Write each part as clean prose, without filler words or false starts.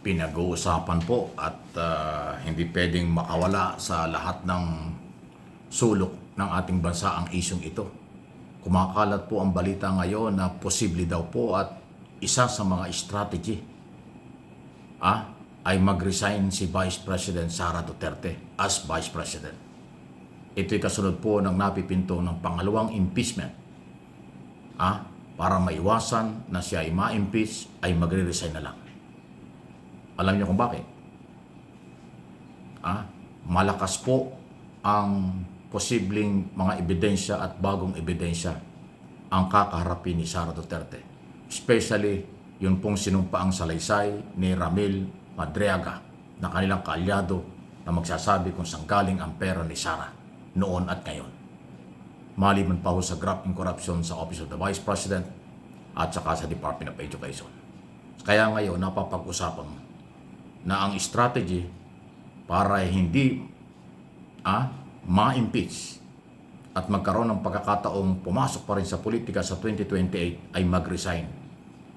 pinag-uusapan po at hindi pwedeng makawala sa lahat ng sulok ng ating bansa ang isyong ito. Kumakalat po ang balita ngayon na posible daw po at isa sa mga strategy ay mag-resign si Vice President Sara Duterte as Vice President. Ito'y kasunod po ng napipinto ng pangalawang impeachment para maiwasan na siya ay ma-impeach ay magre-resign na lang. Alam niyo kung bakit? Malakas po ang posibleng mga ebidensya at bagong ebidensya ang kakaharapin ni Sara Duterte. Especially yung pong sinumpaang salaysay ni Ramil Madriaga na kanilang kaalyado na magsasabi kung saan galing ang pera ni Sara noon at ngayon. Maliban pa ho sa graft and corruption sa Office of the Vice President at saka sa Department of Education. Kaya ngayon napapag-usapan na ang strategy para hindi ma-impeach at magkaroon ng pagkakataong pumasok pa rin sa politika sa 2028 ay mag-resign.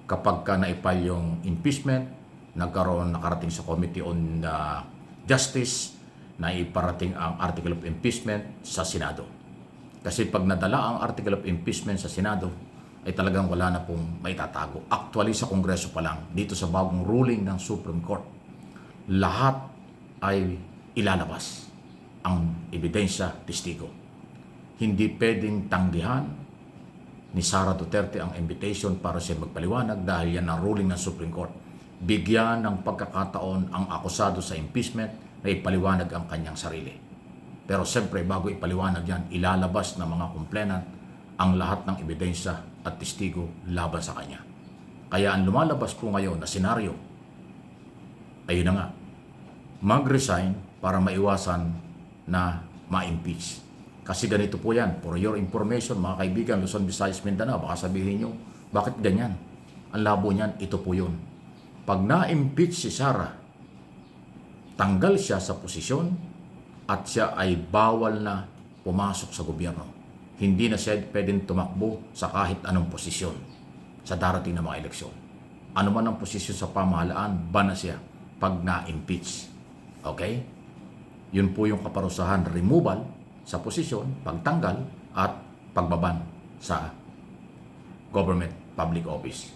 Kapag ka naipal yung impeachment, nakarating sa Committee on Justice, na iparating ang Article of Impeachment sa Senado. Kasi pag nadala ang Article of Impeachment sa Senado, ay talagang wala na pong maitatago. Actually sa Kongreso pa lang, dito sa bagong ruling ng Supreme Court, lahat ay ilalabas ang ebidensya, testigo. Hindi pwedeng tanggihan ni Sara Duterte ang invitation para siya magpaliwanag dahil yan ang ruling ng Supreme Court. Bigyan ng pagkakataon ang akusado sa impeachment na ipaliwanag ang kanyang sarili. Pero siyempre, bago ipaliwanag yan, ilalabas ng mga complainant ang lahat ng ebidensya at testigo laban sa kanya. Kaya ang lumalabas po ngayon na senaryo, ayun na nga, mag-resign para maiwasan na ma-impeach. Kasi ganito po yan. For your information, mga kaibigan, Luzon, Visayas, Mindanao, baka sabihin nyo, bakit ganyan? Ang labo niyan, ito po yun. Pag na-impeach si Sara, tanggal siya sa posisyon at siya ay bawal na pumasok sa gobyerno. Hindi na siya pwedeng tumakbo sa kahit anong posisyon sa darating na mga eleksyon. Ano man ang posisyon sa pamahalaan, ban na siya pag na-impeach. Okay? Yun po yung kaparusahan, removal sa posisyon, pagtanggal at pagbaban sa government, public office,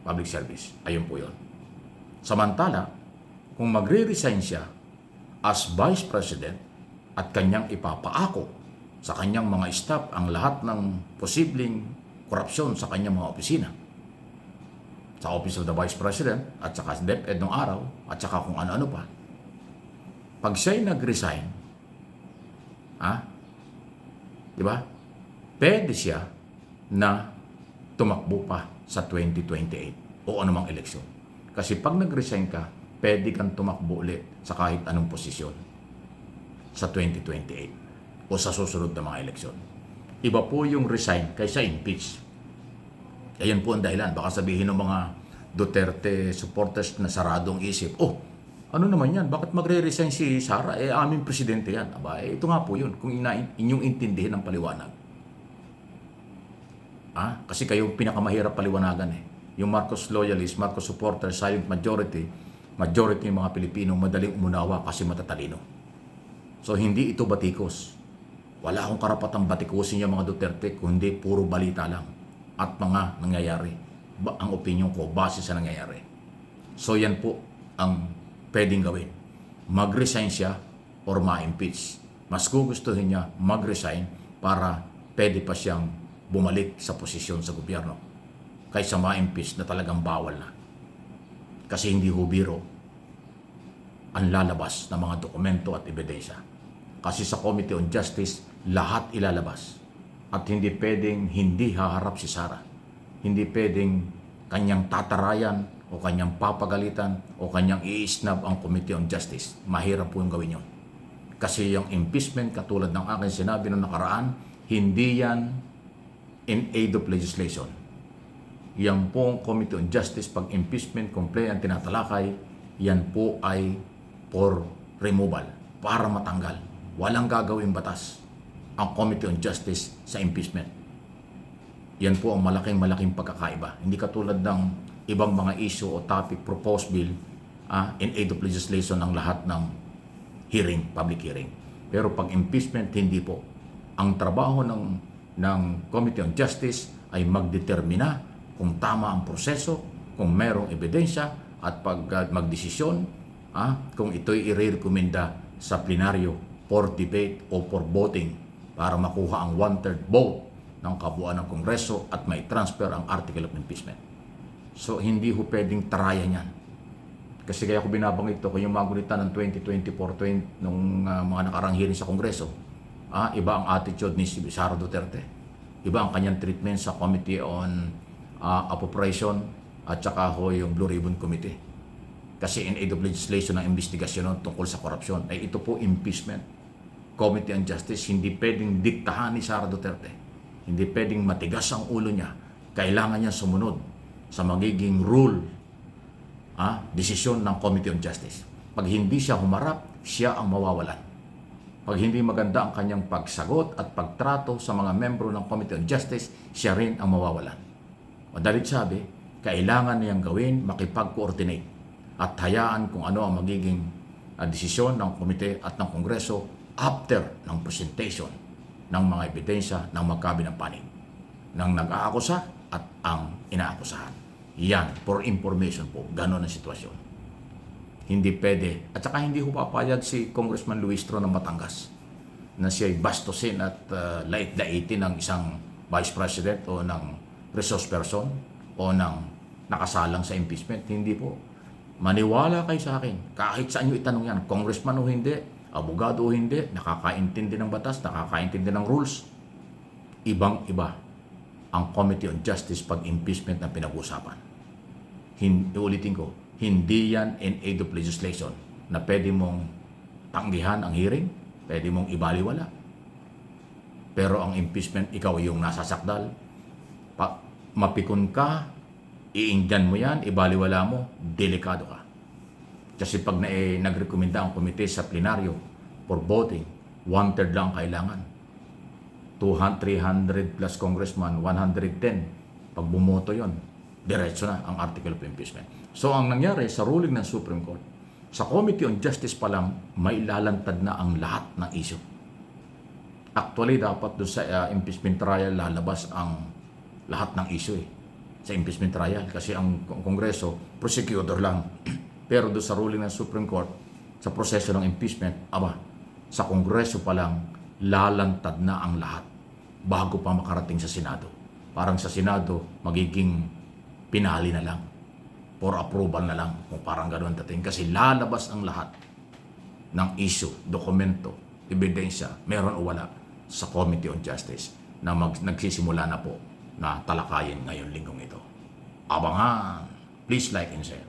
public service. Ayun po yun. Samantala, kung magre-resign siya as Vice President at kanyang ipapaako sa kanyang mga staff ang lahat ng posibleng korupsyon sa kanyang mga opisina, sa Office of the Vice President at saka sa DepEd ng araw at saka kung ano-ano pa. Pag siya'y nag-resign, di ba? Pwede siya na tumakbo pa sa 2028 o anumang eleksyon. Kasi pag nag-resign ka, pwede kang tumakbo ulit sa kahit anong posisyon sa 2028 o sa susunod na mga eleksyon. Iba po yung resign kaysa impeach. Ayan po ang dahilan. Baka sabihin ng mga Duterte supporters na saradong isip, ano naman yan? Bakit magre-resign si Sara? Aming presidente yan. Ito nga po yun, kung inyong intindihin ng paliwanag. Kasi kayo pinakamahirap paliwanagan Yung Marcos loyalist, Marcos supporter, silent majority ng mga Pilipino madaling umunawa kasi matatalino. So hindi ito batikos. Wala akong karapatang batikusin yung mga Duterte kundi puro balita lang at mga nangyayari. Ang opinion ko base sa nangyayari. So yan po ang pwedeng gawin. Mag-resign siya or ma-impeach. Mas gugustuhin niya mag-resign para pwede pa siyang bumalik sa posisyon sa gobyerno kaysa ma-impeach na talagang bawal na. Kasi hindi ho biro ang lalabas ng mga dokumento at ebidensya. Kasi sa Committee on Justice, lahat ilalabas. At hindi pwedeng hindi haharap si Sara. Hindi pwedeng kanyang tatarayan o kanyang papagalitan o kanyang i-snub ang Committee on Justice. Mahirap po yung gawin yun. Kasi yung impeachment, katulad ng aking sinabi noong nakaraan, hindi yan in aid of legislation. Yan pong Committee on Justice, pag impeachment complaint ang tinatalakay, yan po ay for removal, para matanggal. Walang gagawing batas ang Committee on Justice sa impeachment. Yan po ang malaking pagkakaiba. Hindi katulad ng ibang mga issue o topic, proposed bill, in aid of legislation ang lahat ng hearing, public hearing. Pero pag impeachment, hindi po. Ang trabaho ng Committee on Justice ay magdetermina kung tama ang proseso, kung merong ebidensya, at pag magdesisyon, kung ito'y i-recommenda sa plenaryo for debate o for voting para makuha ang 1/3 vote ng kabuuan ng Kongreso at may transfer ang article of impeachment. So, hindi ho pwedeng tarayan yan. Kasi kaya ko binabanggit ito, kung yung magunita ng 2024 nung mga nakarang hearing sa Kongreso, iba ang attitude ni Sara Duterte. Iba ang kanyang treatment sa Committee on Appropriation at saka ho yung Blue Ribbon Committee. Kasi in aid of legislation ng investigasyon tungkol sa korupsyon, ay ito po impeachment. Committee on Justice, hindi pwedeng diktahan ni Sara Duterte. Hindi pwedeng matigas ang ulo niya. Kailangan niya sumunod sa magiging rule, desisyon ng Committee on Justice. Pag hindi siya humarap, siya ang mawawalan. Pag hindi maganda ang kanyang pagsagot at pagtrato sa mga membro ng Committee on Justice, siya rin ang mawawalan. Madalit sabi, kailangan niyang gawin, makipag-coordinate at hayaan kung ano ang magiging desisyon ng komite at ng Kongreso after ng presentation ng mga ebidensya ng magkabilang panig ng nag-aakusa at ang inaakusahan. Yan, for information po, gano'n ang sitwasyon. Hindi pwede, at saka hindi ho papayag si Congressman Luis Tro ng Batangas na siya'y bastusin at lait-laitin ng isang vice president o ng resource person o ng nakasalang sa impeachment. Hindi po. Maniwala kayo sa akin, kahit saan nyo itanong yan, congressman o hindi, abogado o hindi, nakakaintindi ng batas, nakakaintindi ng rules. Ibang-iba ang Committee on Justice pag impeachment na pinag-usapan. Ulitin ko, hindi yan in aid of legislation na pwede mong tanggihan ang hearing, pwede mong ibaliwala. Pero ang impeachment, ikaw yung nasasakdal, mapikon ka, iinggan mo yan, ibaliwala mo, delikado ka. Kasi pag nagrekomenda ang komite sa plenaryo for voting, 1/3 lang kailangan. 300 plus congressman, 110. Pag bumoto yon, diretso na ang article of impeachment. So ang nangyari sa ruling ng Supreme Court, sa Committee on Justice pa lang, may lalantad na ang lahat ng issue. Actually, dapat doon sa impeachment trial lalabas ang lahat ng issue sa impeachment trial kasi ang Kongreso, prosecutor lang. Pero doon sa ruling ng Supreme Court, sa proseso ng impeachment, sa Kongreso pa lang, lalantad na ang lahat bago pa makarating sa Senado. Parang sa Senado, magiging pinali na lang for approval na lang kung parang gano'n dating. Kasi lalabas ang lahat ng issue, dokumento, ebidensya, meron o wala sa Committee on Justice na nagsisimula na po na talakayin ngayon linggong ito. Abangan! Please like and share.